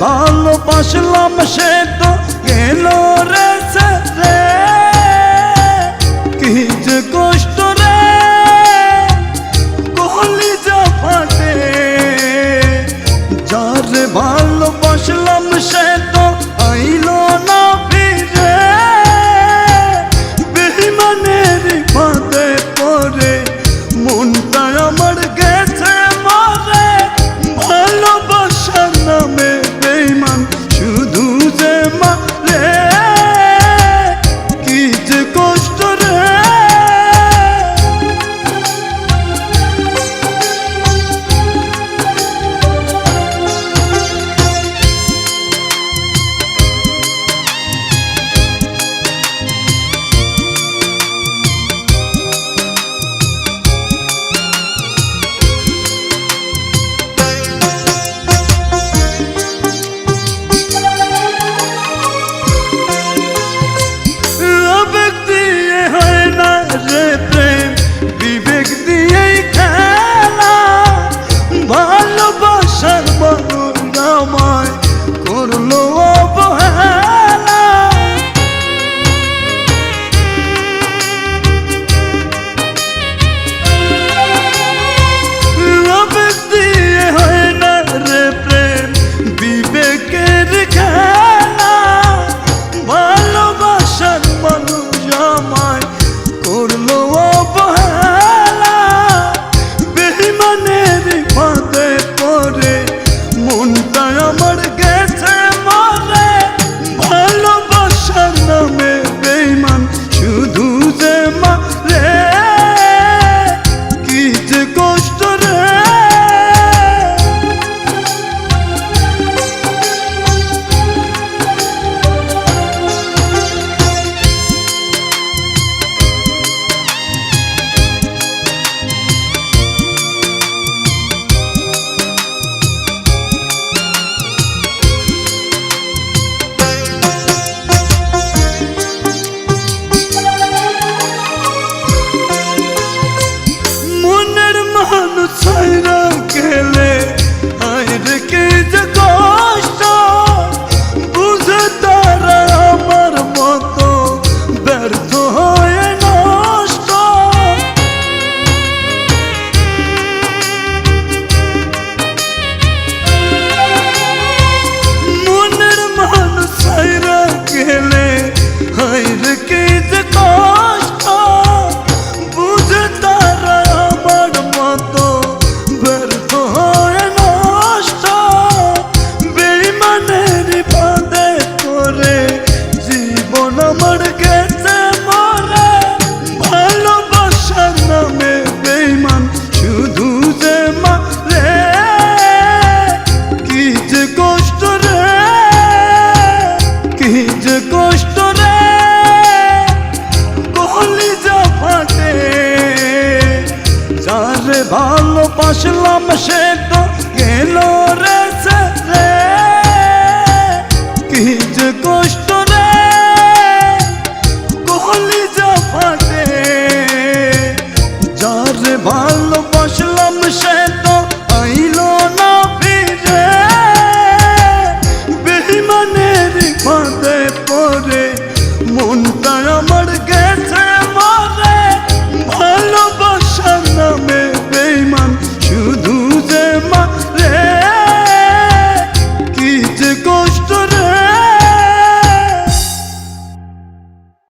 ভালোবাসলাম সে তো গেল রে ছেড়ে, কি যে কষ্ট রে কলিজা ফাটে। যারে ভালোবাসলাম সে তো আইলো না ফিরে, বেঈমানের ফাঁদে পড়ে মনটা আমার গেছে মরে। ভালোবাসার নামে বেঈমান শুধু যে মারে, কি যে কষ্ট রে। বিবেক দিয়েই খেলা, ভালোবাসার মানুষ আমায় করলো অবহেলা। আবেগ দিয়ে হয় না রে প্রেম, বিবেকের খেলা, ভালোবাসার মানুষ আমায় করলো অবহেলা। বেঈমানের ফাঁদে পড়ে মনটা আমার গেছে মরে। ভালোবাসার নামে বেঈমান শুধু যে মারে, কি যে কষ্ট রে। ছাইরা গেলে আইরে কি যে কষ্ট, বুঝে তারা আমার মতো ব্যর্থ হয়ে নষ্ট। মনের মানুষ ছাইরা গেলে আইরে কি যে কষ্ট, বুঝে তারা আমার মতো ব্যর্থ হয়ে নষ্ট। বেঈমানের ফাঁদে পড়ে জীবন আমার গেছে মরে। ভালোবাসার নামে বেঈমান শুধু যে মারে, কি যে কষ্ট রে, কি যে কষ্ট রে। কলিজা ফাটে, যারে ভালোবাসলাম সে তো গেল রে ছেড়ে,